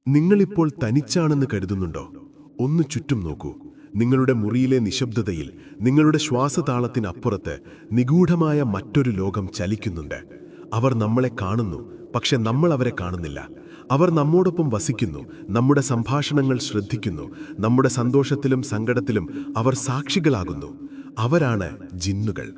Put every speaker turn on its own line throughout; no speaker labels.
നിങ്ങളിപ്പോൾ തനിച്ചാണെന്ന് കരുതുന്നുണ്ടോ? ഒന്ന് ചുറ്റും നോക്കൂ. നിങ്ങളുടെ മുറിയിലെ നിശബ്ദതയിൽ, നിങ്ങളുടെ ശ്വാസതാളത്തിനപ്പുറത്ത് നിഗൂഢമായ മറ്റൊരു ലോകം ചലിക്കുന്നുണ്ട്. അവർ നമ്മളെ കാണുന്നു, പക്ഷെ നമ്മൾ അവരെ കാണുന്നില്ല. അവർ നമ്മോടൊപ്പം വസിക്കുന്നു, നമ്മുടെ സംഭാഷണങ്ങൾ ശ്രദ്ധിക്കുന്നു, നമ്മുടെ സന്തോഷത്തിലും സങ്കടത്തിലും അവർ സാക്ഷികളാകുന്നു. അവരാണ് ജിന്നുകൾ.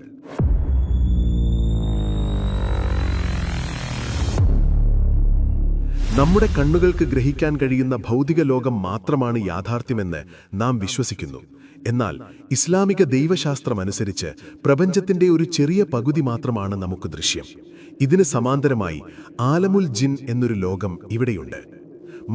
നമ്മുടെ കണ്ണുകൾക്ക് ഗ്രഹിക്കാൻ കഴിയുന്ന ഭൗതിക ലോകം മാത്രമാണ് യാഥാർത്ഥ്യമെന്ന് നാം വിശ്വസിക്കുന്നു. എന്നാൽ ഇസ്ലാമിക ദൈവശാസ്ത്രമനുസരിച്ച് പ്രപഞ്ചത്തിന്റെ ഒരു ചെറിയ പകുതി മാത്രമാണ് നമുക്ക് ദൃശ്യം. ഇതിന് സമാന്തരമായി ആലമുൽ ജിൻ എന്നൊരു ലോകം ഇവിടെയുണ്ട്.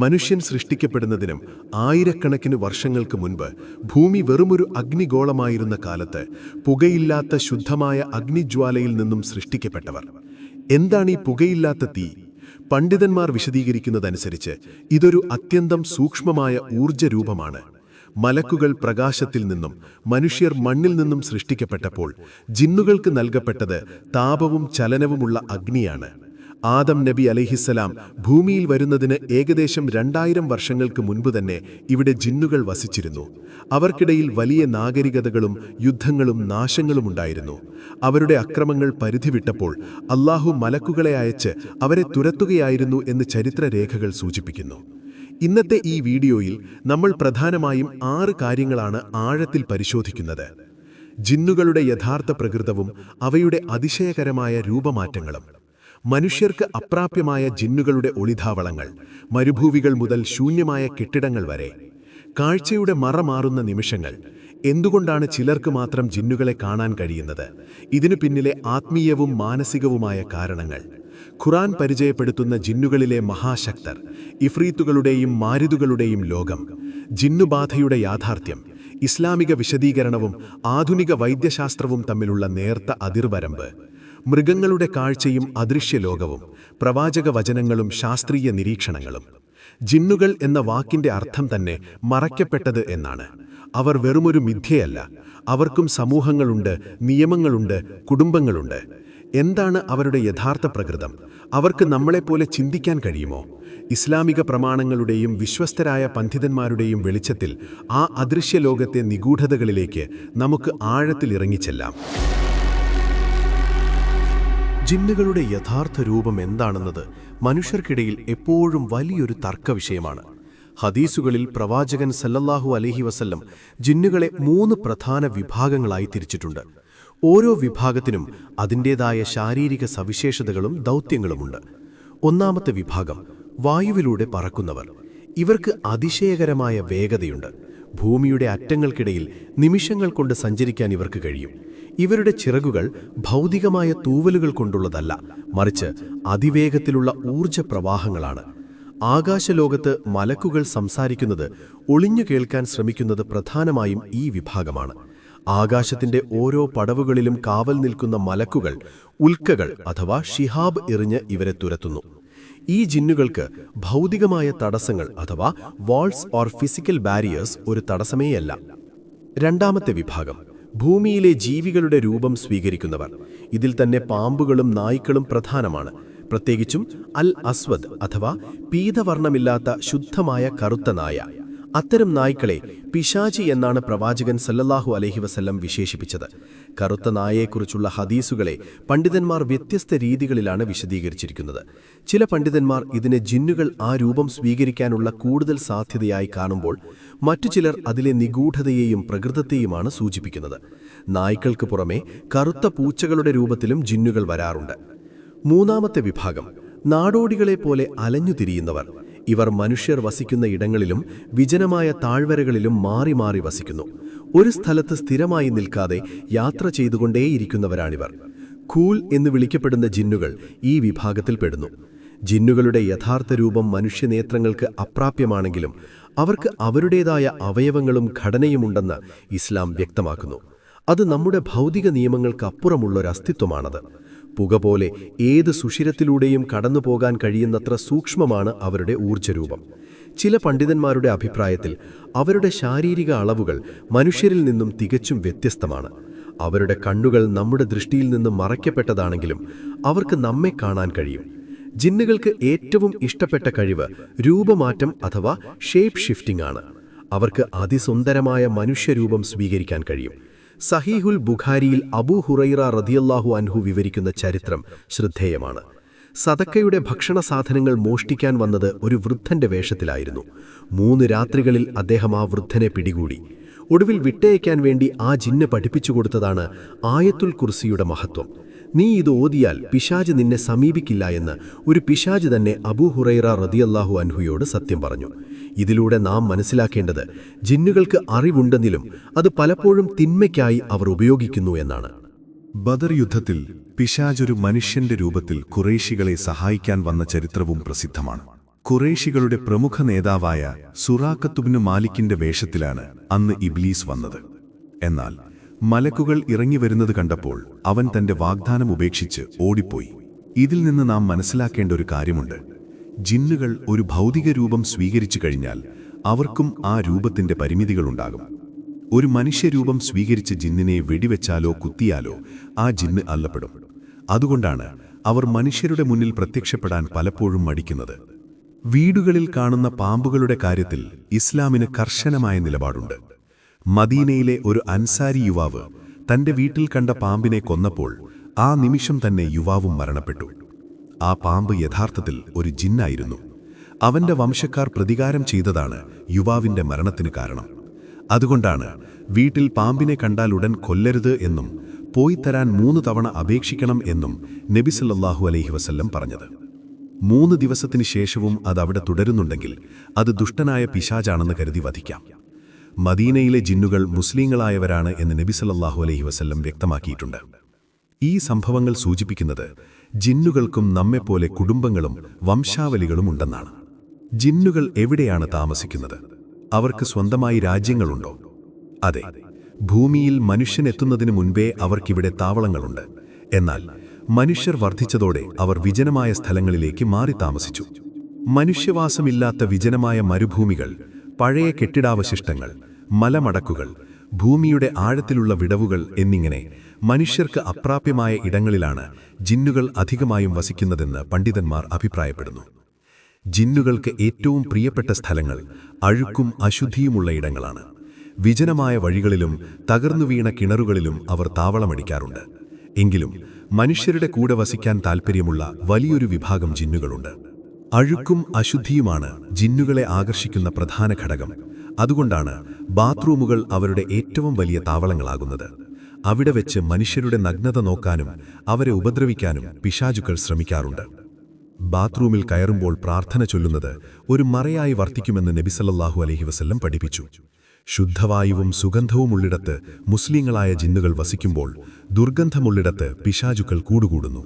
മനുഷ്യൻ സൃഷ്ടിക്കപ്പെടുന്നതിനും ആയിരക്കണക്കിന് വർഷങ്ങൾക്ക് മുൻപ് ഭൂമി വെറുമൊരു അഗ്നിഗോളമായിരുന്ന കാലത്ത് പുകയില്ലാത്ത ശുദ്ധമായ അഗ്നിജ്വാലയിൽ നിന്നും സൃഷ്ടിക്കപ്പെട്ടവർ. എന്താണ് ഈ പുകയില്ലാത്ത തീ? പണ്ഡിതന്മാർ വിശദീകരിക്കുന്നതനുസരിച്ച് ഇതൊരു അത്യന്തം സൂക്ഷ്മമായ ഊർജ്ജരൂപമാണ്. മലക്കുകൾ പ്രകാശത്തിൽ നിന്നും മനുഷ്യർ മണ്ണിൽ നിന്നും സൃഷ്ടിക്കപ്പെട്ടപ്പോൾ ജിന്നുകൾക്ക് നൽകപ്പെട്ടത് താപവും ചലനവുമുള്ള അഗ്നിയാണ്. ആദം നബി അലൈഹിസ്സലാം ഭൂമിയിൽ വരുന്നതിന് ഏകദേശം 2000 വർഷങ്ങൾക്ക് മുൻപ് തന്നെ ഇവിടെ ജിന്നുകൾ വസിച്ചിരുന്നു. അവർക്കിടയിൽ വലിയ നാഗരികതകളും യുദ്ധങ്ങളും നാശങ്ങളും ഉണ്ടായിരുന്നു. അവരുടെ അക്രമങ്ങൾ പരിധി വിട്ടപ്പോൾ അല്ലാഹു മലക്കുകളെ അയച്ച് അവരെ തുരത്തുകയായിരുന്നു എന്ന് ചരിത്രരേഖകൾ സൂചിപ്പിക്കുന്നു. ഇന്നത്തെ ഈ വീഡിയോയിൽ നമ്മൾ പ്രധാനമായും 6 കാര്യങ്ങളാണ് ആഴത്തിൽ പരിശോധിക്കുന്നത്. ജിന്നുകളുടെ യഥാർത്ഥ പ്രകൃതവും അവയുടെ അതിശയകരമായ രൂപമാറ്റങ്ങളും. മനുഷ്യർക്ക് അപ്രാപ്യമായ ജിന്നുകളുടെ ഒളിധാവളങ്ങൾ, മരുഭൂമികൾ മുതൽ ശൂന്യമായ കെട്ടിടങ്ങൾ വരെ. കാഴ്ചയുടെ മറ മാറുന്ന നിമിഷങ്ങൾ. എന്തുകൊണ്ടാണ് ചിലർക്ക് മാത്രം ജിന്നുകളെ കാണാൻ കഴിയുന്നത്? ഇതിനു പിന്നിലെ ആത്മീയവും മാനസികവുമായ കാരണങ്ങൾ. ഖുർആൻ പരിചയപ്പെടുത്തുന്ന ജിന്നുകളിലെ മഹാശക്തർ, ഇഫ്രീത്തുകളുടെയും മാരിദുകളുടെയും ലോകം. ജിന്നുബാധയുടെ യാഥാർത്ഥ്യം. ഇസ്ലാമിക വിശദീകരണവും ആധുനിക വൈദ്യശാസ്ത്രവും തമ്മിലുള്ള നേർത്ത അതിർവരമ്പ്. മൃഗങ്ങളുടെ കാഴ്ചയും അദൃശ്യലോകവും, പ്രവാചക വചനങ്ങളും ശാസ്ത്രീയ നിരീക്ഷണങ്ങളും. ജിന്നുകൾ എന്ന വാക്കിന്റെ അർത്ഥം തന്നെ മറയ്ക്കപ്പെട്ടത് എന്നാണ്. അവർ വെറുമൊരു മിഥ്യയല്ല. അവർക്കും സമൂഹങ്ങളുണ്ട്, നിയമങ്ങളുണ്ട്, കുടുംബങ്ങളുണ്ട്. എന്താണ് അവരുടെ യഥാർത്ഥ പ്രകൃതം? അവർക്ക് നമ്മളെപ്പോലെ ചിന്തിക്കാൻ കഴിയുമോ? ഇസ്ലാമിക പ്രമാണങ്ങളുടെയും വിശ്വസ്തരായ പണ്ഡിതന്മാരുടെയും വെളിച്ചത്തിൽ ആ അദൃശ്യലോകത്തെ നിഗൂഢതകളിലേക്ക് നമുക്ക് ആഴത്തിൽ ഇറങ്ങിച്ചെല്ലാം. ജിന്നുകളുടെ യഥാർത്ഥ രൂപം എന്താണെന്നത് മനുഷ്യർക്കിടയിൽ എപ്പോഴും വലിയൊരു തർക്കവിഷയമാണ്. ഹദീസുകളിൽ പ്രവാചകൻ സല്ലല്ലാഹു അലൈഹി വസല്ലം ജിന്നുകളെ 3 പ്രധാന വിഭാഗങ്ങളായി തിരിച്ചിട്ടുണ്ട്. ഓരോ വിഭാഗത്തിനും അതിൻ്റേതായ ശാരീരിക സവിശേഷതകളും ദൗത്യങ്ങളുമുണ്ട്. ഒന്നാമത്തെ വിഭാഗം വായുവിലൂടെ പറക്കുന്നവർ. ഇവർക്ക് അതിശയകരമായ വേഗതയുണ്ട്. ഭൂമിയുടെ അറ്റങ്ങൾക്കിടയിൽ നിമിഷങ്ങൾ കൊണ്ട് സഞ്ചരിക്കാൻ ഇവർക്ക് കഴിയും. ഇവരുടെ ചിറകുകൾ ഭൗതികമായ തൂവലുകൾ കൊണ്ടുള്ളതല്ല, മറിച്ച് അതിവേഗത്തിലുള്ള ഊർജ്ജ പ്രവാഹങ്ങളാണ്. ആകാശലോകത്ത് മലക്കുകൾ സംസാരിക്കുന്നത് ഒളിഞ്ഞു കേൾക്കാൻ ശ്രമിക്കുന്നത് പ്രധാനമായും ഈ വിഭാഗമാണ്. ആകാശത്തിന്റെ ഓരോ പടവുകളിലും കാവൽ നിൽക്കുന്ന മലക്കുകൾ ഉൽക്കകൾ അഥവാ ഷിഹാബ് എറിഞ്ഞ് ഇവരെ തുരത്തുന്നു. ഈ ജിന്നുകൾക്ക് ഭൗതികമായ തടസ്സങ്ങൾ അഥവാ വാൾസ് ഓർ ഫിസിക്കൽ ബാരിയേഴ്സ് ഒരു തടസ്സമേയല്ല. രണ്ടാമത്തെ വിഭാഗം ഭൂമിയിലെ ജീവികളുടെ രൂപം സ്വീകരിക്കുന്നവർ. ഇതിൽ തന്നെ പാമ്പുകളും നായ്ക്കളും പ്രധാനമാണ്. പ്രത്യേകിച്ചും അൽ അസ്വദ് അഥവാ പീതവർണ്ണമില്ലാത്ത ശുദ്ധമായ കറുത്ത നായ. അത്തരം നായ്ക്കളെ പിശാചി എന്നാണ് പ്രവാചകൻ സല്ലല്ലാഹു അലൈഹി വസല്ലം വിശേഷിപ്പിച്ചത്. കറുത്ത നായയെക്കുറിച്ചുള്ള ഹദീസുകളെ പണ്ഡിതന്മാർ വ്യത്യസ്ത രീതികളിലാണ് വിശദീകരിച്ചിരിക്കുന്നത്. ചില പണ്ഡിതന്മാർ ഇതിനെ ജിന്നുകൾ ആ രൂപം സ്വീകരിക്കാനുള്ള കൂടുതൽ സാധ്യതയായി കാണുമ്പോൾ മറ്റു ചിലർ അതിലെ നിഗൂഢതയെയും പ്രകൃതത്തെയുമാണ് സൂചിപ്പിക്കുന്നത്. നായ്ക്കൾക്ക് പുറമെ കറുത്ത പൂച്ചകളുടെ രൂപത്തിലും ജിന്നുകൾ വരാറുണ്ട്. മൂന്നാമത്തെ വിഭാഗം നാടോടികളെപ്പോലെ അലഞ്ഞുതിരിയുന്നവർ. ഇവർ മനുഷ്യർ വസിക്കുന്ന ഇടങ്ങളിലും വിജനമായ താഴ്വരകളിലും മാറി മാറി വസിക്കുന്നു. ഒരു സ്ഥലത്ത് സ്ഥിരമായി നിൽക്കാതെ യാത്ര ചെയ്തുകൊണ്ടേയിരിക്കുന്നവരാണിവർ. ഖൂൽ എന്ന് വിളിക്കപ്പെടുന്ന ജിന്നുകൾ ഈ വിഭാഗത്തിൽപ്പെടുന്നു. ജിന്നുകളുടെ യഥാർത്ഥ രൂപം മനുഷ്യനേത്രങ്ങൾക്ക് അപ്രാപ്യമാണെങ്കിലും അവർക്ക് അവരുടേതായ അവയവങ്ങളും ഘടനയുമുണ്ടെന്ന് ഇസ്ലാം വ്യക്തമാക്കുന്നു. അത് നമ്മുടെ ഭൗതിക നിയമങ്ങൾക്കപ്പുറമുള്ളൊരസ്തിത്വമാണത്. പുക പോലെ ഏത് സുഷിരത്തിലൂടെയും കടന്നുപോകാൻ കഴിയുന്നത്ര സൂക്ഷ്മമാണ് അവരുടെ ഊർജ്ജരൂപം. ചില പണ്ഡിതന്മാരുടെ അഭിപ്രായത്തിൽ അവരുടെ ശാരീരിക അളവുകൾ മനുഷ്യരിൽ നിന്നും തികച്ചും വ്യത്യസ്തമാണ്. അവരുടെ കണ്ണുകൾ നമ്മുടെ ദൃഷ്ടിയിൽ നിന്നും മറയ്ക്കപ്പെട്ടതാണെങ്കിലും അവർക്ക് നമ്മെ കാണാൻ കഴിയും. ജിന്നുകൾക്ക് ഏറ്റവും ഇഷ്ടപ്പെട്ട കഴിവ് രൂപമാറ്റം അഥവാ ഷേപ്പ് ഷിഫ്റ്റിംഗ് ആണ്. അവർക്ക് അതിസുന്ദരമായ മനുഷ്യരൂപം സ്വീകരിക്കാൻ കഴിയും. സഹീഹുൽ ബുഖാരിയിൽ അബൂ ഹുറൈറ റളിയല്ലാഹു അൻഹു വിവരിക്കുന്ന ചരിത്രം ശ്രദ്ധേയമാണ്. സദക്കയുടെ ഭക്ഷണ സാധനങ്ങൾ മോഷ്ടിക്കാൻ വന്നത് ഒരു വൃദ്ധന്റെ വേഷത്തിലായിരുന്നു. 3 രാത്രികളിൽ അദ്ദേഹം ആ വൃദ്ധനെ പിടികൂടി. ഒടുവിൽ വിട്ടയക്കാൻ വേണ്ടി ആ ജിന്ന് പഠിപ്പിച്ചു കൊടുത്തതാണ് ആയത്തുൽ കുർസിയുടെ മഹത്വം. നീ ഇത് ഓതിയാൽ പിശാച് നിന്നെ സമീപിക്കില്ല എന്ന് ഒരു പിശാച് തന്നെ അബൂ ഹുറൈറ റളിയല്ലാഹു അൻഹുയോട് സത്യം പറഞ്ഞു. ഇതിലൂടെ നാം മനസ്സിലാക്കേണ്ടത് ജിന്നുകൾക്ക് അറിവുണ്ടെങ്കിലും അത് പലപ്പോഴും തിന്മയ്ക്കായി അവർ ഉപയോഗിക്കുന്നു എന്നാണ്.
ബദർ യുദ്ധത്തിൽ പിശാചൊരു മനുഷ്യന്റെ രൂപത്തിൽ ഖുറൈശികളെ സഹായിക്കാൻ വന്ന ചരിത്രവും പ്രസിദ്ധമാണ്. ഖുറൈശികളുടെ പ്രമുഖ നേതാവായ സുറാഖത്തുബ്നു മാലിക്കിന്റെ വേഷത്തിലാണ് അന്ന് ഇബ്ലീസ് വന്നത്. എന്നാൽ മലക്കുകൾ ഇറങ്ങിവരുന്നത് കണ്ടപ്പോൾ അവൻ തന്റെ വാഗ്ദാനം ഉപേക്ഷിച്ച് ഓടിപ്പോയി. ഇതിൽ നിന്ന് നാം മനസ്സിലാക്കേണ്ട ഒരു കാര്യമുണ്ട്. ജിന്നുകൾ ഒരു ഭൗതിക രൂപം സ്വീകരിച്ചു കഴിഞ്ഞാൽ അവർക്കും ആ രൂപത്തിന്റെ പരിമിതികളുണ്ടാകും. ഒരു മനുഷ്യരൂപം സ്വീകരിച്ച ജിന്നിനെ വെടിവെച്ചാലോ കുത്തിയാലോ ആ ജിന്ന് അല്ലപ്പെടും. അതുകൊണ്ടാണ് അവർ മനുഷ്യരുടെ മുന്നിൽ പ്രത്യക്ഷപ്പെടാൻ പലപ്പോഴും മടിക്കുന്നത്. വീടുകളിൽ കാണുന്ന പാമ്പുകളുടെ കാര്യത്തിൽ ഇസ്ലാമിന് കർശനമായ നിലപാടുണ്ട്. മദീനയിലെ ഒരു അൻസാരി യുവാവ് തന്റെ വീട്ടിൽ കണ്ട പാമ്പിനെ കൊന്നപ്പോൾ ആ നിമിഷം തന്നെ യുവാവും മരണപ്പെട്ടു. ആ പാമ്പ് യഥാർത്ഥത്തിൽ ഒരു ജിന്നായിരുന്നു. അവന്റെ വംശക്കാർ പ്രതികാരം ചെയ്തതാണ് യുവാവിന്റെ മരണത്തിന് കാരണം. അതുകൊണ്ടാണ് വീട്ടിൽ പാമ്പിനെ കണ്ടാൽ ഉടൻ കൊല്ലരുത് എന്നും പോയി തരാൻ 3 തവണ അപേക്ഷിക്കണം എന്നും നബി സല്ലല്ലാഹു അലൈഹി വസല്ലം പറഞ്ഞത്. 3 ദിവസത്തിന് ശേഷവും അത് അവിടെ തുടരുന്നുണ്ടെങ്കിൽ അത് ദുഷ്ടനായ പിശാചാണെന്ന് കരുതി വധിക്കാം. മദീനയിലെ ജിന്നുകൾ മുസ്ലിങ്ങളായവരാണ് എന്ന് നബി സല്ലല്ലാഹു അലൈഹി വസല്ലം വ്യക്തമാക്കിയിട്ടുണ്ട്. ഈ സംഭവങ്ങൾ സൂചിപ്പിക്കുന്നത് ജിന്നുകൾക്കും നമ്മെപ്പോലെ കുടുംബങ്ങളും വംശാവലികളും ഉണ്ടെന്നാണ്. ജിന്നുകൾ എവിടെയാണ് താമസിക്കുന്നത്? അവർക്ക് സ്വന്തമായി രാജ്യങ്ങളുണ്ടോ? അതെ, ഭൂമിയിൽ മനുഷ്യനെത്തുന്നതിന് മുൻപേ അവർക്കിവിടെ താവളങ്ങളുണ്ട്. എന്നാൽ മനുഷ്യർ വർദ്ധിച്ചതോടെ അവർ വിജനമായ സ്ഥലങ്ങളിലേക്ക് മാറി താമസിച്ചു. മനുഷ്യവാസമില്ലാത്ത വിജനമായ മരുഭൂമികൾ, പഴയ കെട്ടിടാവശിഷ്ടങ്ങൾ, മലമടക്കുകൾ, ഭൂമിയുടെ ആഴത്തിലുള്ള വിടവുകൾ എന്നിങ്ങനെ മനുഷ്യർക്ക് അപ്രാപ്യമായ ഇടങ്ങളിലാണ് ജിന്നുകൾ അധികമായും വസിക്കുന്നതെന്ന് പണ്ഡിതന്മാർ അഭിപ്രായപ്പെടുന്നു. ജിന്നുകൾക്ക് ഏറ്റവും പ്രിയപ്പെട്ട സ്ഥലങ്ങൾ അഴുക്കും അശുദ്ധിയുമുള്ള ഇടങ്ങളാണ്. വിജനമായ വഴികളിലും തകർന്നു വീണ കിണറുകളിലും അവർ താവളമടിക്കാറുണ്ട്. എങ്കിലും മനുഷ്യരുടെ കൂടെ വസിക്കാൻ താൽപ്പര്യമുള്ള വലിയൊരു വിഭാഗം ജിന്നുകളുണ്ട്. അഴുക്കും അശുദ്ധിയുമാണ് ജിന്നുകളെ ആകർഷിക്കുന്ന പ്രധാന ഘടകം. അതുകൊണ്ടാണ് ബാത്റൂമുകൾ അവരുടെ ഏറ്റവും വലിയ താവളങ്ങളാകുന്നത്. അവിടെ വെച്ച് മനുഷ്യരുടെ നഗ്നത നോക്കാനും അവരെ ഉപദ്രവിക്കാനും പിശാചുക്കൾ ശ്രമിക്കാറുണ്ട്. ബാത്റൂമിൽ കയറുമ്പോൾ പ്രാർത്ഥന ചൊല്ലുന്നത് ഒരു മറയായി വർത്തിക്കുമെന്ന് നബി സല്ലല്ലാഹു അലൈഹി വസല്ലം പഠിപ്പിച്ചു. ശുദ്ധവായുവും സുഗന്ധവുമുള്ളിടത്ത് മുസ്ലിങ്ങളായ ജിന്നുകൾ വസിക്കുമ്പോൾ ദുർഗന്ധമുള്ളിടത്ത് പിശാചുക്കൾ കൂടുകൂടുന്നു.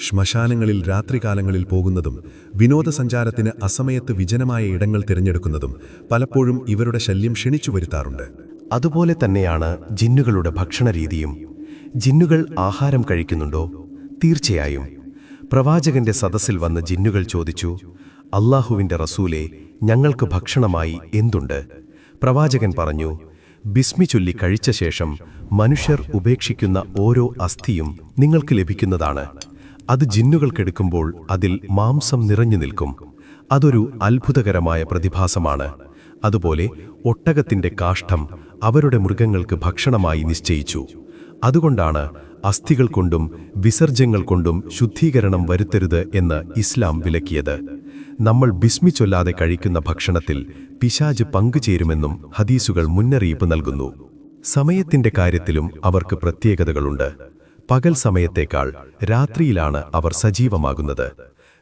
ശ്മശാനങ്ങളിൽ രാത്രികാലങ്ങളിൽ പോകുന്നതും വിനോദസഞ്ചാരത്തിന് അസമയത്ത് വിജനമായ ഇടങ്ങൾ തിരഞ്ഞെടുക്കുന്നതും പലപ്പോഴും ഇവരുടെ ശല്യം ക്ഷണിച്ചു വരുത്താറുണ്ട്.
അതുപോലെ തന്നെയാണ് ജിന്നുകളുടെ ഭക്ഷണരീതിയും. ജിന്നുകൾ ആഹാരം കഴിക്കുന്നുണ്ടോ? തീർച്ചയായും. പ്രവാചകന്റെ സദസ്സിൽ വന്ന് ജിന്നുകൾ ചോദിച്ചു, അല്ലാഹുവിന്റെ റസൂലേ, ഞങ്ങൾക്ക് ഭക്ഷണമായി എന്തുണ്ട്? പ്രവാചകൻ പറഞ്ഞു, ബിസ്മി ചൊല്ലി കഴിച്ച ശേഷം മനുഷ്യർ ഉപേക്ഷിക്കുന്ന ഓരോ അസ്ഥിയും നിങ്ങൾക്ക് ലഭിക്കുന്നതാണ്. അത് ജിന്നുകൾക്കെടുക്കുമ്പോൾ അതിൽ മാംസം നിറഞ്ഞു നിൽക്കും. അതൊരു അത്ഭുതകരമായ പ്രതിഭാസമാണ്. അതുപോലെ ഒട്ടകത്തിന്റെ കാഷ്ഠം അവരുടെ മൃഗങ്ങൾക്ക് ഭക്ഷണമായി നിശ്ചയിച്ചു. അതുകൊണ്ടാണ് അസ്ഥികൾ കൊണ്ടും വിസർജ്യങ്ങൾ കൊണ്ടും ശുദ്ധീകരണം വരുത്തരുത് എന്ന് ഇസ്ലാം വിലക്കിയത്. നമ്മൾ ബിസ്മി ചൊല്ലാതെ കഴിക്കുന്ന ഭക്ഷണത്തിൽ പിശാച് പങ്കുചേരുമെന്നും ഹദീസുകൾ മുന്നറിയിപ്പ് നൽകുന്നു. സമയത്തിന്റെ കാര്യത്തിലും അവർക്ക് പ്രത്യേകതകളുണ്ട്. പകൽ സമയത്തേക്കാൾ രാത്രിയിലാണ് അവർ സജീവമാകുന്നത്.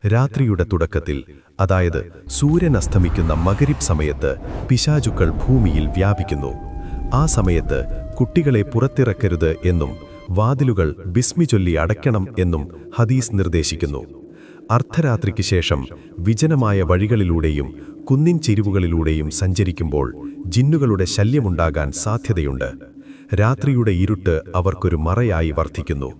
രാത്രിയുടെ തുടക്കത്തിൽ, അതായത് സൂര്യൻ അസ്തമിക്കുന്ന മഗ്രിബ് സമയത്ത് പിശാചുക്കൾ ഭൂമിയിൽ വ്യാപിക്കുന്നു. ആ സമയത്ത് കുട്ടികളെ പുറത്തിറക്കരുത് എന്നും വാതിലുകൾ ബിസ്മി ചൊല്ലി അടയ്ക്കണം എന്നും ഹദീസ് നിർദ്ദേശിക്കുന്നു. അർദ്ധരാത്രിക്ക് ശേഷം വിജനമായ വഴികളിലൂടെയും കുന്നിൻ ചെരിവുകളിലൂടെയും സഞ്ചരിക്കുമ്പോൾ ജിന്നുകളുടെ ശല്യമുണ്ടാകാൻ സാധ്യതയുണ്ട്. രാത്രിയുടെ ഇരുട്ട് അവർക്കൊരു മറയായി വർദ്ധിക്കുന്നു.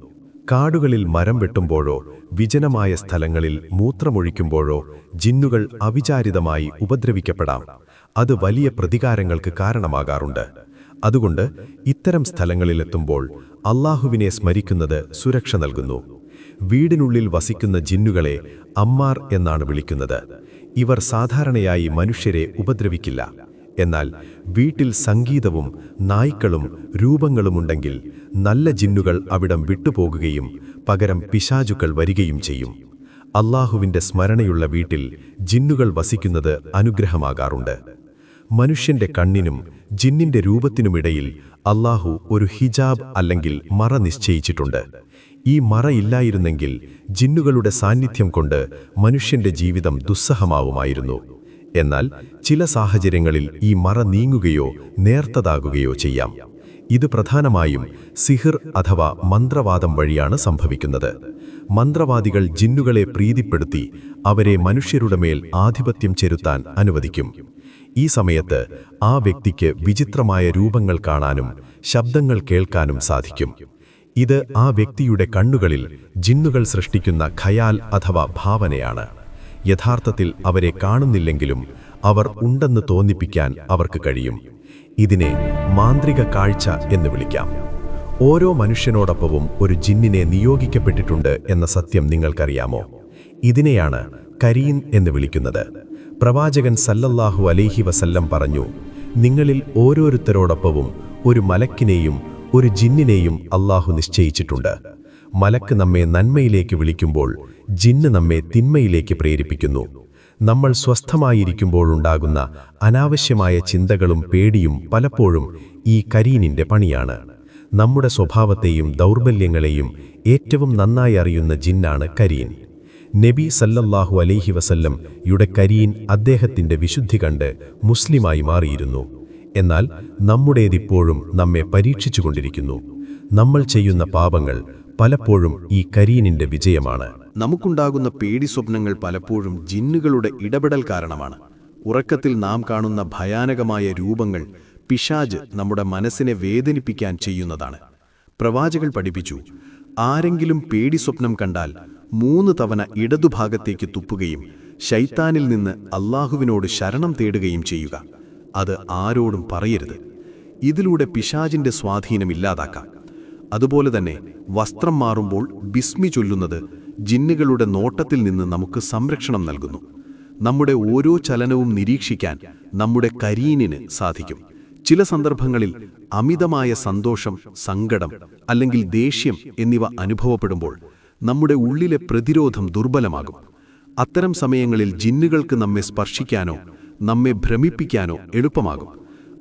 കാടുകളിൽ മരം വെട്ടുമ്പോഴോ വിജനമായ സ്ഥലങ്ങളിൽ മൂത്രമൊഴിക്കുമ്പോഴോ ജിന്നുകൾ അവിചാരിതമായി ഉപദ്രവിക്കപ്പെടാം. അത് വലിയ പ്രതികാരങ്ങൾക്ക് കാരണമാകാറുണ്ട്. അതുകൊണ്ട് ഇത്തരം സ്ഥലങ്ങളിലെത്തുമ്പോൾ അല്ലാഹുവിനെ സ്മരിക്കുന്നത് സുരക്ഷ നൽകുന്നു.
വീടിനുള്ളിൽ വസിക്കുന്ന ജിന്നുകളെ അമ്മാർ എന്നാണ് വിളിക്കുന്നത്. ഇവർ സാധാരണയായി മനുഷ്യരെ ഉപദ്രവിക്കില്ല. എന്നാൽ വീട്ടിൽ സംഗീതവും നായ്ക്കളും രൂപങ്ങളുമുണ്ടെങ്കിൽ നല്ല ജിന്നുകൾ അവിടം വിട്ടുപോകുകയും പകരം പിശാചുക്കൾ വരികയും ചെയ്യും. അല്ലാഹുവിന്റെ സ്മരണയുള്ള വീട്ടിൽ ജിന്നുകൾ വസിക്കുന്നത് അനുഗ്രഹമാകാറുണ്ട്. മനുഷ്യന്റെ കണ്ണിനും ജിന്നിന്റെ രൂപത്തിനുമിടയിൽ അല്ലാഹു ഒരു ഹിജാബ് അല്ലെങ്കിൽ മറ നിശ്ചയിച്ചിട്ടുണ്ട്. ഈ മറയില്ലായിരുന്നെങ്കിൽ ജിന്നുകളുടെ സാന്നിധ്യം കൊണ്ട് മനുഷ്യന്റെ ജീവിതം ദുസ്സഹമാവുമായിരുന്നു. എന്നാൽ ചില സാഹചര്യങ്ങളിൽ ഈ മറ നീങ്ങുകയോ നേർത്തതാകുകയോ ചെയ്യാം. ഇത് പ്രധാനമായും സിഹിർ അഥവാ മന്ത്രവാദം വഴിയാണ് സംഭവിക്കുന്നത്. മന്ത്രവാദികൾ ജിന്നുകളെ പ്രീതിപ്പെടുത്തി അവരെ മനുഷ്യരുടെ മേൽ ആധിപത്യം ചെലുത്താൻ അനുവദിക്കും. ഈ സമയത്ത് ആ വ്യക്തിക്ക് വിചിത്രമായ രൂപങ്ങൾ കാണാനും ശബ്ദങ്ങൾ കേൾക്കാനും സാധിക്കും. ഇത് ആ വ്യക്തിയുടെ കണ്ണുകളിൽ ജിന്നുകൾ സൃഷ്ടിക്കുന്ന ഖയാൽ അഥവാ ഭാവനയാണ്. യഥാർത്ഥത്തിൽ അവരെ കാണുന്നില്ലെങ്കിലും അവർ ഉണ്ടെന്ന് തോന്നിപ്പിക്കാൻ അവർക്ക് കഴിയും. ഇതിനെ മാന്ത്രിക കാഴ്ച എന്ന് വിളിക്കാം. ഓരോ മനുഷ്യനോടൊപ്പവും ഒരു ജിന്നിനെ നിയോഗിക്കപ്പെട്ടിട്ടുണ്ട് എന്ന സത്യം നിങ്ങൾക്കറിയാമോ? ഇതിനെയാണ് കരീൻ എന്ന് വിളിക്കുന്നത്. പ്രവാചകൻ സല്ലല്ലാഹു അലൈഹി വസല്ലം പറഞ്ഞു, നിങ്ങളിൽ ഓരോരുത്തരോടൊപ്പവും ഒരു മലക്കിനെയും ഒരു ജിന്നിനെയും അല്ലാഹു നിശ്ചയിച്ചിട്ടുണ്ട്. മലക്ക് നമ്മെ നന്മയിലേക്ക് വിളിക്കുമ്പോൾ ജിന്ന് നമ്മെ തിന്മയിലേക്ക് പ്രേരിപ്പിക്കുന്നു. നമ്മൾ സ്വസ്ഥമായിരിക്കുമ്പോഴുണ്ടാകുന്ന അനാവശ്യമായ ചിന്തകളും പേടിയും പലപ്പോഴും ഈ കരീനിന്റെ പണിയാണ്. നമ്മുടെ സ്വഭാവത്തെയും ദൗർബല്യങ്ങളെയും ഏറ്റവും നന്നായി അറിയുന്ന ജിന്നാണ് കരീൻ. നബി സല്ലല്ലാഹു അലൈഹി വസല്ലം യുടെ കരീൻ അദ്ദേഹത്തിന്റെ വിശുദ്ധി കണ്ട് മുസ്ലിമായി മാറിയിരുന്നു. എന്നാൽ നമ്മുടേതിപ്പോഴും നമ്മെ പരീക്ഷിച്ചുകൊണ്ടിരിക്കുന്നു. നമ്മൾ ചെയ്യുന്ന പാപങ്ങൾ പലപ്പോഴും ഈ കരീനിന്റെ വിജയമാണ്.
നമുക്കുണ്ടാകുന്ന പേടി സ്വപ്നങ്ങൾ പലപ്പോഴും ജിന്നുകളുടെ ഇടപെടൽ കാരണമാണ്. ഉറക്കത്തിൽ നാം കാണുന്ന ഭയാനകമായ രൂപങ്ങൾ പിശാച് നമ്മുടെ മനസ്സിനെ വേദനിപ്പിക്കാൻ ചെയ്യുന്നതാണ്. പ്രവാചകൻ പഠിപ്പിച്ചു, ആരെങ്കിലും പേടി സ്വപ്നം കണ്ടാൽ 3 തവണ ഇടതുഭാഗത്തേക്ക് തുപ്പുകയും ശൈത്താനിൽ നിന്ന് അല്ലാഹുവിനോട് ശരണം തേടുകയും ചെയ്യുക. അത് ആരോടും പറയരുത്. ഇതിലൂടെ പിശാചിന്റെ സ്വാധീനം ഇല്ലാതാക്കാം. അതുപോലെ തന്നെ വസ്ത്രം മാറുമ്പോൾ ബിസ്മി ചൊല്ലുന്നത് ജിന്നുകളുടെ നോട്ടത്തിൽ നിന്ന് നമുക്ക് സംരക്ഷണം നൽകുന്നു. നമ്മുടെ ഓരോ ചലനവും നിരീക്ഷിക്കാൻ നമ്മുടെ കരീനിന് സാധിക്കും. ചില സന്ദർഭങ്ങളിൽ അമിതമായ സന്തോഷം, സങ്കടം അല്ലെങ്കിൽ ദേഷ്യം എന്നിവ അനുഭവപ്പെടുമ്പോൾ നമ്മുടെ ഉള്ളിലെ പ്രതിരോധം ദുർബലമാകും. അത്തരം സമയങ്ങളിൽ ജിന്നുകൾക്ക് നമ്മെ സ്പർശിക്കാനോ നമ്മെ ഭ്രമിപ്പിക്കാനോ എളുപ്പമാകും.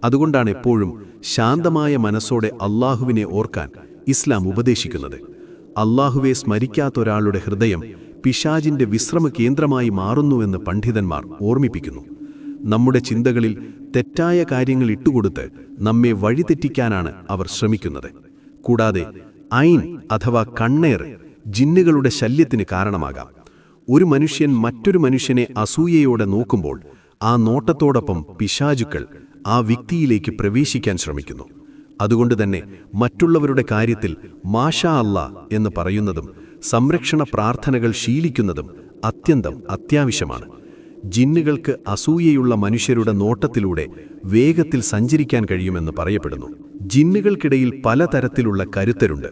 അതുകൊണ്ടാണ് എപ്പോഴും ശാന്തമായ മനസ്സോടെ അല്ലാഹുവിനെ ഓർക്കാൻ ഇസ്ലാം ഉപദേശിക്കുന്നത്. അല്ലാഹുവെ സ്മരിക്കാത്തൊരാളുടെ ഹൃദയം പിശാചിന്റെ വിശ്രമ കേന്ദ്രമായി മാറുന്നുവെന്ന് പണ്ഡിതന്മാർ ഓർമ്മിപ്പിക്കുന്നു. നമ്മുടെ ചിന്തകളിൽ തെറ്റായ കാര്യങ്ങൾ ഇട്ടുകൊടുത്ത് നമ്മെ വഴിതെറ്റിക്കാനാണ് അവർ ശ്രമിക്കുന്നത്. കൂടാതെ ഐൻ അഥവാ കണ്ണേർ ജിന്നുകളുടെ ശല്യത്തിന് കാരണമാകാം. ഒരു മനുഷ്യൻ മറ്റൊരു മനുഷ്യനെ അസൂയയോടെ നോക്കുമ്പോൾ ആ നോട്ടത്തോടൊപ്പം പിശാചുക്കൾ ആ വ്യക്തിയിലേക്ക് പ്രവേശിക്കാൻ ശ്രമിക്കുന്നു. അതുകൊണ്ട് തന്നെ മറ്റുള്ളവരുടെ കാര്യത്തിൽ മാഷാ അല്ലാ എന്ന് പറയുന്നതും സംരക്ഷണ പ്രാർത്ഥനകൾ ശീലിക്കുന്നതും അത്യന്തം അത്യാവശ്യമാണ്. ജിന്നുകൾക്ക് അസൂയയുള്ള മനുഷ്യരുടെ നോട്ടത്തിലൂടെ വേഗത്തിൽ സഞ്ചരിക്കാൻ കഴിയുമെന്ന് പറയപ്പെടുന്നു. ജിന്നുകൾക്കിടയിൽ പലതരത്തിലുള്ള കരുത്തരുണ്ട്.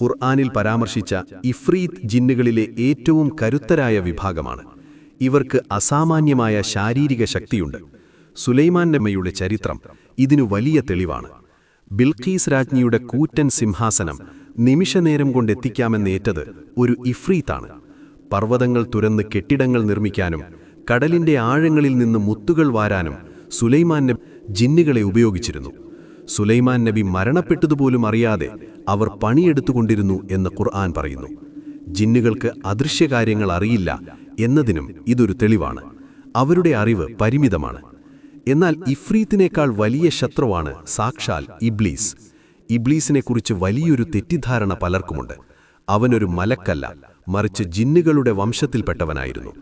ഖുർആനിൽ പരാമർശിച്ച ഇഫ്രീത്ത് ജിന്നുകളിലെ ഏറ്റവും കരുത്തരായ വിഭാഗമാണ്. ഇവർക്ക് അസാമാന്യമായ ശാരീരിക ശക്തിയുണ്ട്. സുലൈമാൻ നബിയുടെ ചരിത്രം ഇതിനു വലിയ തെളിവാണ്. ബിൽഖീസ് രാജ്ഞിയുടെ കൂറ്റൻ സിംഹാസനം നിമിഷനേരം കൊണ്ടെത്തിക്കാമെന്നേറ്റത് ഒരു ഇഫ്രീത്താണ്. പർവ്വതങ്ങൾ തുരന്ന് കെട്ടിടങ്ങൾ നിർമ്മിക്കാനും കടലിന്റെ ആഴങ്ങളിൽ നിന്ന് മുത്തുകൾ വാരാനും സുലൈമാൻ നബി ജിന്നുകളെ ഉപയോഗിച്ചിരുന്നു. സുലൈമാൻ നബി മരണപ്പെട്ടതുപോലും അറിയാതെ അവർ പണിയെടുത്തുകൊണ്ടിരുന്നു എന്ന് ഖുർആൻ പറയുന്നു. ജിന്നുകൾക്ക് അദൃശ്യകാര്യങ്ങൾ അറിയില്ല എന്നതിനും ഇതൊരു തെളിവാണ്. അവരുടെ അറിവ് പരിമിതമാണ്. എന്നാൽ ഇഫ്രീത്തിനേക്കാൾ വലിയ ശത്രുവാണ് സാക്ഷാൽ ഇബ്ലീസ്. ഇബ്ലീസിനെക്കുറിച്ച് വലിയൊരു തെറ്റിദ്ധാരണ പലർക്കുമുണ്ട്. അവനൊരു മലക്കല്ല, മറിച്ച് ജിന്നുകളുടെ വംശത്തിൽപ്പെട്ടവനായിരുന്നു.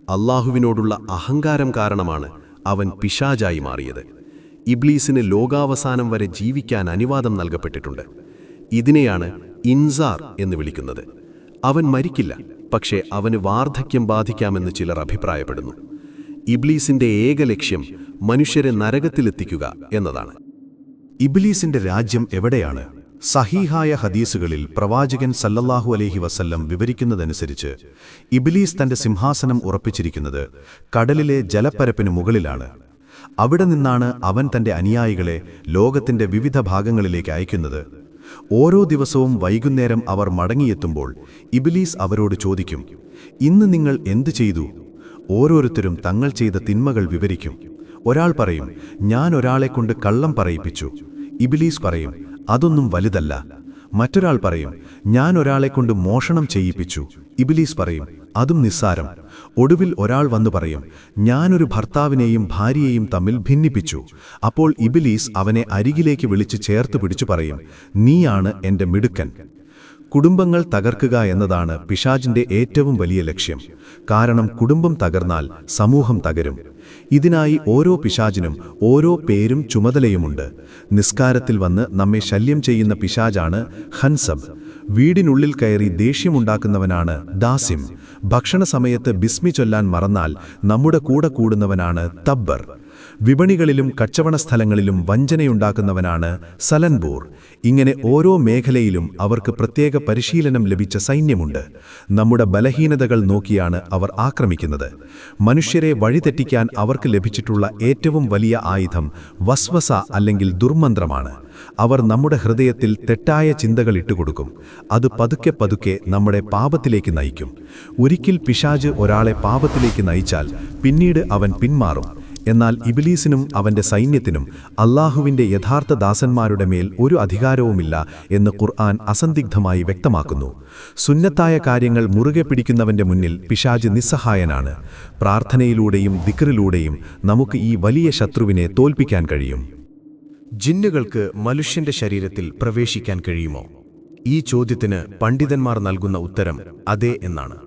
അല്ലാഹുവിനോടുള്ള അഹങ്കാരം കാരണമാണ് അവൻ പിശാചായി മാറിയത്. ഇബ്ലീസിന് ലോകാവസാനം വരെ ജീവിക്കാൻ അനുവാദം നൽകപ്പെട്ടിട്ടുണ്ട്. ഇതിനെയാണ് ഇൻസാർ എന്ന് വിളിക്കുന്നത്. അവൻ മരിക്കില്ല, പക്ഷേ അവന് വാർദ്ധക്യം ബാധിക്കാമെന്ന് ചിലർ അഭിപ്രായപ്പെടുന്നു. ഇബ്ലീസിന്റെ ഏക ലക്ഷ്യം മനുഷ്യരെ നരകത്തിലെത്തിക്കുക എന്നതാണ്.
ഇബ്ലീസിന്റെ രാജ്യം എവിടെയാണ്? സഹീഹായ ഹദീസുകളിൽ പ്രവാചകൻ സല്ലല്ലാഹു അലൈഹി വസല്ലം വിവരിക്കുന്നതനുസരിച്ച് ഇബ്ലീസ് തന്റെ സിംഹാസനം ഉറപ്പിച്ചിരിക്കുന്നത് കടലിലെ ജലപ്പരപ്പിന് മുകളിലാണ്. അവിടെ നിന്നാണ് അവൻ തന്റെ അനുയായികളെ ലോകത്തിന്റെ വിവിധ ഭാഗങ്ങളിലേക്ക് അയക്കുന്നത്. ഓരോ ദിവസവും വൈകുന്നേരം അവർ മടങ്ങിയെത്തുമ്പോൾ ഇബ്ലീസ് അവരോട് ചോദിക്കും, ഇന്ന് നിങ്ങൾ എന്തു ചെയ്തു? ഓരോരുത്തരും തങ്ങൾ ചെയ്ത തിന്മകൾ വിവരിക്കും. ഒരാൾ പറയും, ഞാൻ ഒരാളെക്കൊണ്ട് കള്ളം പറയിപ്പിച്ചു. ഇബ്ലീസ് പറയും, അതൊന്നും വലുതല്ല. മറ്റൊരാൾ പറയും, ഞാൻ ഒരാളെക്കൊണ്ട് മോഷണം ചെയ്യിപ്പിച്ചു. ഇബ്ലീസ് പറയും, അതും നിസ്സാരം. ഒടുവിൽ ഒരാൾ വന്നു പറയും, ഞാനൊരു ഭർത്താവിനെയും ഭാര്യയെയും തമ്മിൽ ഭിന്നിപ്പിച്ചു. അപ്പോൾ ഇബ്ലീസ് അവനെ അരികിലേക്ക് വിളിച്ച് ചേർത്ത് പിടിച്ചു പറയും, നീയാണ് എന്റെ മിടുക്കൻ. കുടുംബങ്ങൾ തകർക്കുക എന്നതാണ് പിശാചിന്റെ ഏറ്റവും വലിയ ലക്ഷ്യം. കാരണം കുടുംബം തകർന്നാൽ സമൂഹം തകരും. ഇതിനായി ഓരോ പിശാചിനും ഓരോ പേരും ചുമതലയുമുണ്ട്. നിസ്കാരത്തിൽ വന്ന് നമ്മെ ശല്യം ചെയ്യുന്ന പിശാചാണ് ഖൻസബ്. വീടിനുള്ളിൽ കയറി ദേഷ്യമുണ്ടാക്കുന്നവനാണ് ദാസിം. ഭക്ഷണസമയത്ത് ബിസ്മി ചൊല്ലാൻ മറന്നാൽ നമ്മുടെ കൂടെ കൂടുന്നവനാണ് തബ്ബർ. വിപണികളിലും കച്ചവടസ്ഥലങ്ങളിലും വഞ്ചനയുണ്ടാക്കുന്നവനാണ് സലൻബൂർ. ഇങ്ങനെ ഓരോ മേഖലയിലും അവർക്ക് പ്രത്യേക പരിശീലനം ലഭിച്ച സൈന്യമുണ്ട്. നമ്മുടെ ബലഹീനതകൾ നോക്കിയാണ് അവർ ആക്രമിക്കുന്നത്. മനുഷ്യരെ വഴിതെറ്റിക്കാൻ അവർക്ക് ലഭിച്ചിട്ടുള്ള ഏറ്റവും വലിയ ആയുധം വസ്വസ അല്ലെങ്കിൽ ദുർമന്ത്രമാണ്. അവർ നമ്മുടെ ഹൃദയത്തിൽ തെറ്റായ ചിന്തകൾ ഇട്ടുകൊടുക്കും. അത് പതുക്കെ പതുക്കെ നമ്മുടെ പാപത്തിലേക്ക് നയിക്കും. ഒരിക്കൽ പിശാച് ഒരാളെ പാപത്തിലേക്ക് നയിച്ചാൽ പിന്നീട് അവൻ പിന്മാറും. എന്നാൽ ഇബ്ലീസിനും അവന്റെ സൈന്യത്തിനും അല്ലാഹുവിന്റെ യഥാർത്ഥ ദാസന്മാരുടെ മേൽ ഒരു അധികാരവുമില്ല എന്ന് ഖുർആൻ അസന്ദിഗ്ധമായി വ്യക്തമാക്കുന്നു. സുന്നത്തായ കാര്യങ്ങൾ മുറുകെ പിടിക്കുന്നവന്റെ മുന്നിൽ പിശാച് നിസ്സഹായനാണ്. പ്രാർത്ഥനയിലൂടെയും ദിക്റിലൂടെയും നമുക്ക് ഈ വലിയ ശത്രുവിനെ തോൽപ്പിക്കാൻ കഴിയും.
ജിന്നുകൾക്ക് മനുഷ്യന്റെ ശരീരത്തിൽ പ്രവേശിക്കാൻ കഴിയുമോ? ഈ ചോദ്യത്തിന് പണ്ഡിതന്മാർ നൽകുന്ന ഉത്തരം അതെ എന്നാണ്.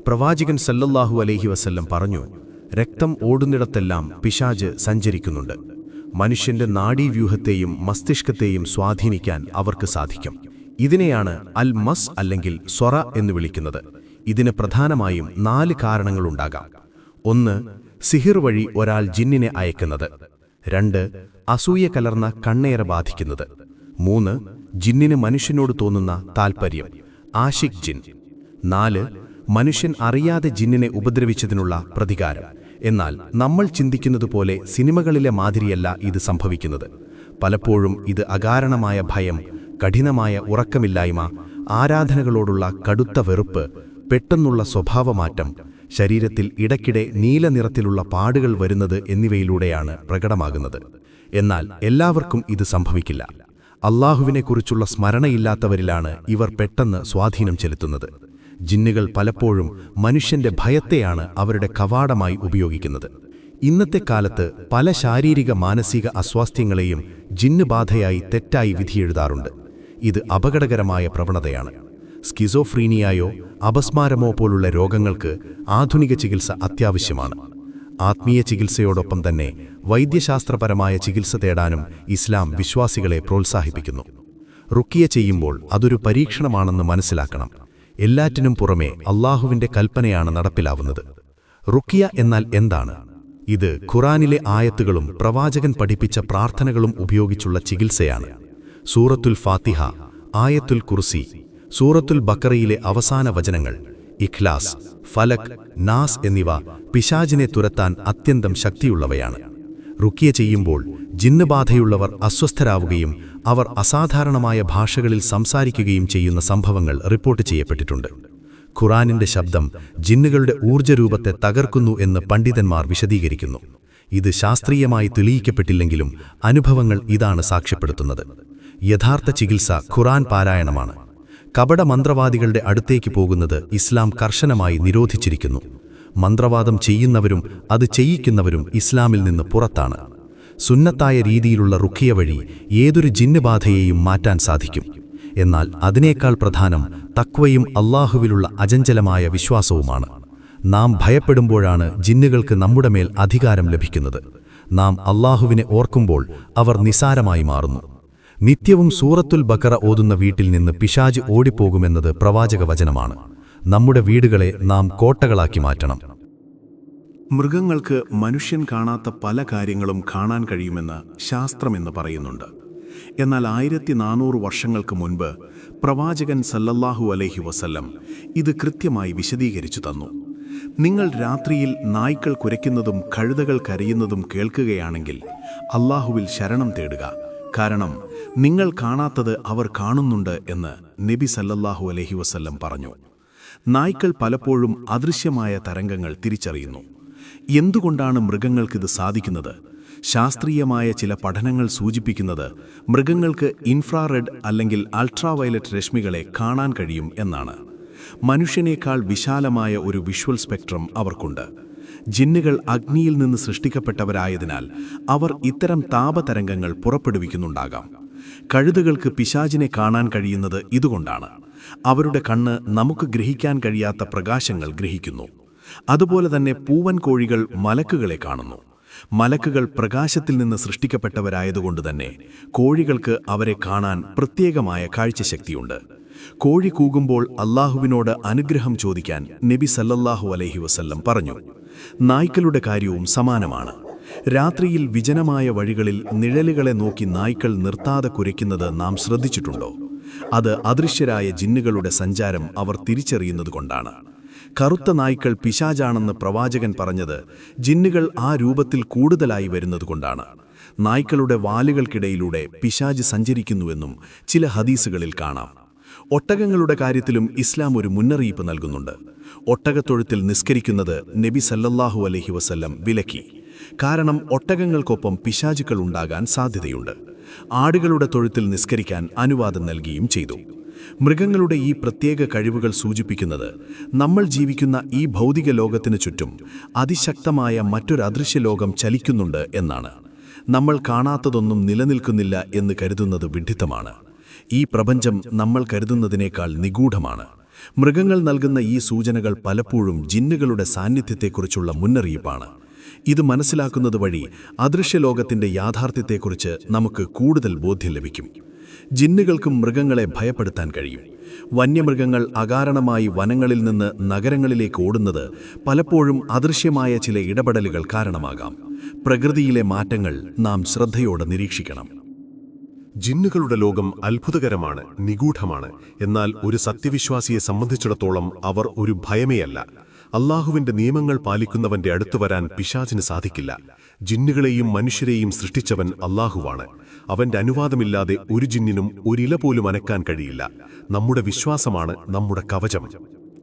പ്രവാചകൻ സല്ലല്ലാഹു അലൈഹി വസല്ലം പറഞ്ഞു, രക്തം ഓടുന്നിടത്തെല്ലാം പിശാച് സഞ്ചരിക്കുന്നുണ്ട്. മനുഷ്യന്റെ നാഡീവ്യൂഹത്തെയും മസ്തിഷ്കത്തെയും സ്വാധീനിക്കാൻ അവർക്ക് സാധിക്കും. ഇതിനെയാണ് അൽ മസ് അല്ലെങ്കിൽ സ്വറ എന്ന് വിളിക്കുന്നത്. ഇതിന് പ്രധാനമായും 4 കാരണങ്ങളുണ്ടാകാം. 1. സിഹിർ വഴി ഒരാൾ ജിന്നിനെ അയക്കുന്നത്. 2. അസൂയ കലർന്ന കണ്ണേറ ബാധിക്കുന്നത്. 3. ജിന്നിന് മനുഷ്യനോട് തോന്നുന്ന താൽപ്പര്യം, ആഷിക് ജിൻ. 4. മനുഷ്യൻ അറിയാതെ ജിന്നിനെ ഉപദ്രവിച്ചതിനുള്ള പ്രതികാരം. എന്നാൽ നമ്മൾ ചിന്തിക്കുന്നതുപോലെ സിനിമകളിലെ മാതിരിയല്ല ഇത് സംഭവിക്കുന്നത്. പലപ്പോഴും ഇത് അകാരണമായ ഭയം, കഠിനമായ ഉറക്കമില്ലായ്മ, ആരാധനകളോടുള്ള കടുത്ത വെറുപ്പ്, പെട്ടെന്നുള്ള സ്വഭാവമാറ്റം, ശരീരത്തിൽ ഇടയ്ക്കിടെ നീല നിറത്തിലുള്ള പാടുകൾ വരുന്നത് എന്നിവയിലൂടെയാണ് പ്രകടമാകുന്നത്. എന്നാൽ എല്ലാവർക്കും ഇത് സംഭവിക്കില്ല. അല്ലാഹുവിനെക്കുറിച്ചുള്ള സ്മരണയില്ലാത്തവരിലാണ് ഇവർ പെട്ടെന്ന് സ്വാധീനം ചെലുത്തുന്നത്. ജിന്നുകൾ പലപ്പോഴും മനുഷ്യന്റെ ഭയത്തെയാണ് അവരുടെ കവാടമായി ഉപയോഗിക്കുന്നത്. ഇന്നത്തെ കാലത്ത് പല ശാരീരിക മാനസിക അസ്വാസ്ഥ്യങ്ങളെയും ജിന്നുബാധയായി തെറ്റായി വിധിയെഴുതാറുണ്ട്. ഇത് അപകടകരമായ പ്രവണതയാണ്. സ്കിസോഫ്രീനിയായോ അപസ്മാരമോ പോലുള്ള രോഗങ്ങൾക്ക് ആധുനിക ചികിത്സ അത്യാവശ്യമാണ്. ആത്മീയ ചികിത്സയോടൊപ്പം തന്നെ വൈദ്യശാസ്ത്രപരമായ ചികിത്സ തേടാനും ഇസ്ലാം വിശ്വാസികളെ പ്രോത്സാഹിപ്പിക്കുന്നു. റുക്കിയ ചെയ്യുമ്പോൾ അതൊരു പരീക്ഷണമാണെന്ന് മനസ്സിലാക്കണം. എല്ലാറ്റിനും പുറമെ അല്ലാഹുവിന്റെ കൽപ്പനയാണ് നടപ്പിലാവുന്നത്. റുക്കിയ എന്നാൽ എന്താണ്? ഇത് ഖുറാനിലെ ആയത്തുകളും പ്രവാചകൻ പഠിപ്പിച്ച പ്രാർത്ഥനകളും ഉപയോഗിച്ചുള്ള ചികിത്സയാണ്. സൂറത്തുൽ ഫാത്തിഹ, ആയത്തുൽ കുർസി, സൂറത്തുൽ ബഖറയിലെ അവസാന വചനങ്ങൾ, ഇഖ്ലാസ്, ഫലക്, നാസ് എന്നിവ പിശാചിനെ തുരത്താൻ അത്യന്തം ശക്തിയുള്ളവയാണ്. റുക്കിയ ചെയ്യുമ്പോൾ ജിന്നുബാധയുള്ളവർ അസ്വസ്ഥരാവുകയും അവർ അസാധാരണമായ ഭാഷകളിൽ സംസാരിക്കുകയും ചെയ്യുന്ന സംഭവങ്ങൾ റിപ്പോർട്ട് ചെയ്യപ്പെട്ടിട്ടുണ്ട്. ഖുറാനിന്റെ ശബ്ദം ജിന്നുകളുടെ ഊർജ്ജരൂപത്തെ തകർക്കുന്നു എന്ന് പണ്ഡിതന്മാർ വിശദീകരിക്കുന്നു. ഇത് ശാസ്ത്രീയമായി തെളിയിക്കപ്പെട്ടില്ലെങ്കിലും അനുഭവങ്ങൾ ഇതാണ് സാക്ഷ്യപ്പെടുത്തുന്നത്. യഥാർത്ഥ ചികിത്സ ഖുറാൻ പാരായണമാണ്. കപട മന്ത്രവാദികളുടെ അടുത്തേക്ക് പോകുന്നത് ഇസ്ലാം കർശനമായി നിരോധിച്ചിരിക്കുന്നു. മന്ത്രവാദം ചെയ്യുന്നവരും അത് ചെയ്യിക്കുന്നവരും ഇസ്ലാമിൽ നിന്ന് പുറത്താണ്. സുന്നത്തായ രീതിയിലുള്ള റുഖിയ വഴി ഏതൊരു ജിന്നുബാധയെയും മാറ്റാൻ സാധിക്കും. എന്നാൽ അതിനേക്കാൾ പ്രധാനം തഖ്വയും അല്ലാഹുവിലുള്ള അചഞ്ചലമായ വിശ്വാസവുമാണ്. നാം ഭയപ്പെടുമ്പോഴാണ് ജിന്നുകൾക്ക് നമ്മുടെ മേൽ അധികാരം ലഭിക്കുന്നത്. നാം അല്ലാഹുവിനെ ഓർക്കുമ്പോൾ അവർ നിസാരമായി മാറുന്നു. നിത്യവും സൂറത്തുൽ ബഖറ ഓതുന്ന വീട്ടിൽ നിന്ന് പിശാച് ഓടിപ്പോകുമെന്നത് പ്രവാചക വചനമാണ്. നമ്മുടെ വീടുകളെ നാം കോട്ടകളാക്കി മാറ്റണം.
മൃഗങ്ങൾക്ക് മനുഷ്യൻ കാണാത്ത പല കാര്യങ്ങളും കാണാൻ കഴിയുമെന്ന് ശാസ്ത്രമെന്ന് പറയുന്നുണ്ട്.
എന്നാൽ 1400 വർഷങ്ങൾക്ക് മുൻപ് പ്രവാചകൻ സല്ലല്ലാഹു അലൈഹി വസല്ലം ഇത് കൃത്യമായി വിശദീകരിച്ചു തന്നു. നിങ്ങൾ രാത്രിയിൽ നായ്ക്കൾ കുരയ്ക്കുന്നതും കഴുതകൾ കരയുന്നതും കേൾക്കുകയാണെങ്കിൽ അല്ലാഹുവിൽ ശരണം തേടുക, കാരണം നിങ്ങൾ കാണാത്തത് അവർ കാണുന്നുണ്ട് എന്ന് നബി സല്ലല്ലാഹു അലൈഹി വസല്ലം പറഞ്ഞു. നായ്ക്കൾ പലപ്പോഴും അദൃശ്യമായ തരംഗങ്ങൾ തിരിച്ചറിയുന്നു. എന്തുകൊണ്ടാണ് മൃഗങ്ങൾക്കിത് സാധിക്കുന്നത്? ശാസ്ത്രീയമായ ചില പഠനങ്ങൾ സൂചിപ്പിക്കുന്നത് മൃഗങ്ങൾക്ക് ഇൻഫ്രാറെഡ് അല്ലെങ്കിൽ അൾട്രാവയലറ്റ് രശ്മികളെ കാണാൻ കഴിയും എന്നാണ്. മനുഷ്യനേക്കാൾ വിശാലമായ ഒരു വിഷ്വൽ സ്പെക്ട്രം അവർക്കുണ്ട്. ജിന്നുകൾ അഗ്നിയിൽ നിന്ന് സൃഷ്ടിക്കപ്പെട്ടവരായതിനാൽ അവർ ഇത്തരം താപതരംഗങ്ങൾ പുറപ്പെടുവിക്കുന്നുണ്ടാകാം. കഴുതകൾക്ക് പിശാചിനെ കാണാൻ കഴിയുന്നത് ഇതുകൊണ്ടാണ്. അവരുടെ കണ്ണ് നമുക്ക് ഗ്രഹിക്കാൻ കഴിയാത്ത പ്രകാശങ്ങൾ ഗ്രഹിക്കുന്നു. അതുപോലെ തന്നെ പൂവൻ കോഴികൾ മലക്കുകളെ കാണുന്നു. മലക്കുകൾ പ്രകാശത്തിൽ നിന്ന് സൃഷ്ടിക്കപ്പെട്ടവരായതുകൊണ്ട് തന്നെ കോഴികൾക്ക് അവരെ കാണാൻ പ്രത്യേകമായ കാഴ്ചശക്തിയുണ്ട്. കോഴി കൂകുമ്പോൾ അല്ലാഹുവിനോട് അനുഗ്രഹം ചോദിക്കാൻ നബി സല്ലല്ലാഹു അലൈഹി വസല്ലം പറഞ്ഞു. നായ്ക്കളുടെ കാര്യവും സമാനമാണ്. രാത്രിയിൽ വിജനമായ വഴികളിൽ നിഴലുകളെ നോക്കി നായ്ക്കൾ നിർത്താതെ കുരയ്ക്കുന്നത് നാം ശ്രദ്ധിച്ചിട്ടുണ്ടോ? അത് അദൃശ്യരായ ജിന്നുകളുടെ സഞ്ചാരം അവർ തിരിച്ചറിയുന്നതുകൊണ്ടാണ്. കറുത്ത നായ്ക്കൾ പിശാചാണെന്ന് പ്രവാചകൻ പറഞ്ഞത് ജിന്നുകൾ ആ രൂപത്തിൽ കൂടുതലായി വരുന്നതുകൊണ്ടാണ്. നായ്ക്കളുടെ വാലുകൾക്കിടയിലൂടെ പിശാച് സഞ്ചരിക്കുന്നുവെന്നും ചില ഹദീസുകളിൽ കാണാം. ഒട്ടകങ്ങളുടെ കാര്യത്തിലും ഇസ്ലാം ഒരു മുന്നറിയിപ്പ് നൽകുന്നുണ്ട്. ഒട്ടകത്തൊഴുത്തിൽ നിസ്കരിക്കുന്നത് നബി സല്ലല്ലാഹു അലൈഹി വസല്ലം വിലക്കി. കാരണം ഒട്ടകങ്ങൾക്കൊപ്പം പിശാചുക്കൾ ഉണ്ടാകാൻ സാധ്യതയുണ്ട്. ആടുകളുടെ തൊഴുത്തിൽ നിസ്കരിക്കാൻ അനുവാദം നൽകിയും ചെയ്തു. മൃഗങ്ങളുടെ ഈ പ്രത്യേക കഴിവുകൾ സൂചിപ്പിക്കുന്നത് നമ്മൾ ജീവിക്കുന്ന ഈ ഭൗതിക ലോകത്തിനു ചുറ്റും അതിശക്തമായ മറ്റൊരു അദൃശ്യ ലോകം ചലിക്കുന്നുണ്ട് എന്നാണ്. നമ്മൾ കാണാത്തതൊന്നും നിലനിൽക്കുന്നില്ല എന്ന് കരുതുന്നത് വിഡ്ഢിത്തമാണ്. ഈ പ്രപഞ്ചം നമ്മൾ കരുതുന്നതിനേക്കാൾ നിഗൂഢമാണ്. മൃഗങ്ങൾ നൽകുന്ന ഈ സൂചനകൾ പലപ്പോഴും ജിന്നുകളുടെ സാന്നിധ്യത്തെക്കുറിച്ചുള്ള മുന്നറിയിപ്പാണ്. ഇത് മനസ്സിലാക്കുന്നത് വഴി അദൃശ്യലോകത്തിൻ്റെ യാഥാർത്ഥ്യത്തെക്കുറിച്ച് നമുക്ക് കൂടുതൽ ബോധ്യം ലഭിക്കും. ജിന്നുകൾക്കും മൃഗങ്ങളെ ഭയപ്പെടുത്താൻ കഴിയും. വന്യമൃഗങ്ങൾ അകാരണമായി വനങ്ങളിൽ നിന്ന് നഗരങ്ങളിലേക്ക് ഓടുന്നത് പലപ്പോഴും അദൃശ്യമായ ചില ഇടപെടലുകൾ കാരണമാകാം. പ്രകൃതിയിലെ മാറ്റങ്ങൾ നാം ശ്രദ്ധയോടെ നിരീക്ഷിക്കണം.
ജിന്നുകളുടെ ലോകം അത്ഭുതകരമാണ്, നിഗൂഢമാണ്. എന്നാൽ ഒരു സത്യവിശ്വാസിയെ സംബന്ധിച്ചിടത്തോളം അവർ ഒരു ഭയമേയല്ല. അല്ലാഹുവിന്റെ നിയമങ്ങൾ പാലിക്കുന്നവന്റെ അടുത്തു വരാൻ പിശാചിന് സാധിക്കില്ല. ജിന്നുകളെയും മനുഷ്യരെയും സൃഷ്ടിച്ചവൻ അല്ലാഹുവാണ്. അവന്റെ അനുവാദമില്ലാതെ ഒരു ജിന്നിനും ഒരില പോലും അനക്കാൻ കഴിയില്ല. നമ്മുടെ വിശ്വാസമാണ് നമ്മുടെ കവചം.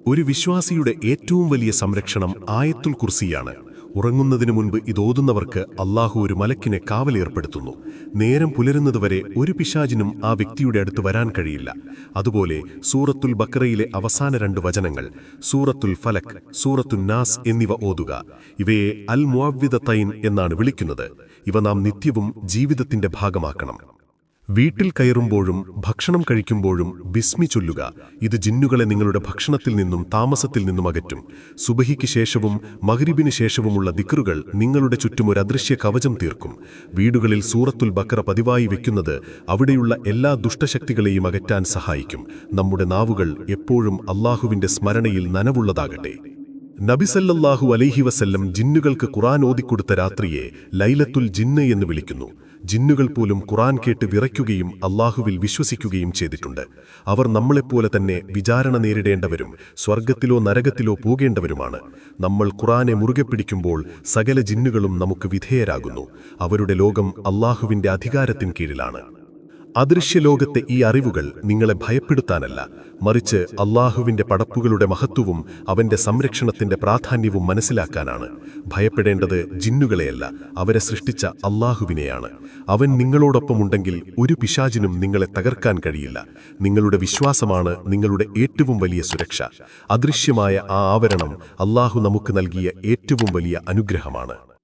ഒരു വിശ്വാസിയുടെ ഏറ്റവും വലിയ സംരക്ഷണം ആയത്തുൽ കുർസിയാണ്. ഉറങ്ങുന്നതിനു മുൻപ് ഇതോതുന്നവർക്ക് അല്ലാഹു ഒരു മലക്കിനെ കാവലേർപ്പെടുത്തുന്നു. നേരം പുലരുന്നതുവരെ ഒരു പിശാചിനും ആ വ്യക്തിയുടെ അടുത്ത് വരാൻ കഴിയില്ല. അതുപോലെ സൂറത്തുൽ ബഖറയിലെ അവസാന 2 വചനങ്ങൾ, സൂറത്തുൽ ഫലക്, സൂറത്തുൻ നാസ് എന്നിവ ഓതുക. ഇവയെ അൽ മുഅവ്വിദതൈൻ എന്നാണ് വിളിക്കുന്നത്. ഇവ നാം നിത്യവും ജീവിതത്തിന്റെ ഭാഗമാക്കണം. വീട്ടിൽ കയറുമ്പോഴും ഭക്ഷണം കഴിക്കുമ്പോഴും ബിസ്മി ചൊല്ലുക. ഇത് ജിന്നുകളെ നിങ്ങളുടെ ഭക്ഷണത്തിൽ നിന്നും താമസത്തിൽ നിന്നും അകറ്റും. സുബഹിക്ക് ശേഷവും മഗ്രിബിന് ശേഷവുമുള്ള ദിക്റുകൾ നിങ്ങളുടെ ചുറ്റും ഒരു അദൃശ്യ കവചം തീർക്കും. വീടുകളിൽ സൂറത്തുൽ ബഖറ പതിവായി വെക്കുന്നത് അവിടെയുള്ള എല്ലാ ദുഷ്ടശക്തികളെയും അകറ്റാൻ സഹായിക്കും. നമ്മുടെ നാവുകൾ എപ്പോഴും അല്ലാഹുവിന്റെ സ്മരണയിൽ നനവുള്ളതാകട്ടെ. നബി സല്ലല്ലാഹു അലൈഹി വസല്ലം ജിന്നുകൾക്ക് ഖുർആൻ ഓതിക്കൊടുത്ത രാത്രിയെ ലൈലത്തുൽ ജിന്ന് എന്ന് വിളിക്കുന്നു. ജിന്നുകൾ പോലും ഖുർആൻ കേട്ട് വിറയ്ക്കുകയും അല്ലാഹുവിൽ വിശ്വസിക്കുകയും ചെയ്തിട്ടുണ്ട്. അവർ നമ്മളെപ്പോലെ തന്നെ വിചാരണ നേരിടേണ്ടവരും സ്വർഗത്തിലോ നരകത്തിലോ പോകേണ്ടവരുമാണ്. നമ്മൾ ഖുർആനെ മുറുകെ പിടിക്കുമ്പോൾ സകല ജിന്നുകളും നമുക്ക് വിധേയരാകുന്നു. അവരുടെ ലോകം അല്ലാഹുവിന്റെ അധികാരത്തിന് കീഴിലാണ്. അദൃശ്യലോകത്തെ ഈ അറിവുകൾ നിങ്ങളെ ഭയപ്പെടുത്താനല്ല, മറിച്ച് അല്ലാഹുവിന്റെ പടപ്പുകളുടെ മഹത്വവും അവന്റെ സംരക്ഷണത്തിന്റെ പ്രാധാന്യവും മനസ്സിലാക്കാനാണ്. ഭയപ്പെടേണ്ടത് ജിന്നുകളെയല്ല, അവരെ സൃഷ്ടിച്ച അല്ലാഹുവിനെയാണ്. അവൻ നിങ്ങളോടൊപ്പമുണ്ടെങ്കിൽ ഒരു പിശാചിനും നിങ്ങളെ തകർക്കാൻ കഴിയില്ല. നിങ്ങളുടെ വിശ്വാസമാണ് നിങ്ങളുടെ ഏറ്റവും വലിയ സുരക്ഷ. അദൃശ്യമായ ആ ആവരണം അല്ലാഹു നമുക്ക് നൽകിയ ഏറ്റവും വലിയ അനുഗ്രഹമാണ്.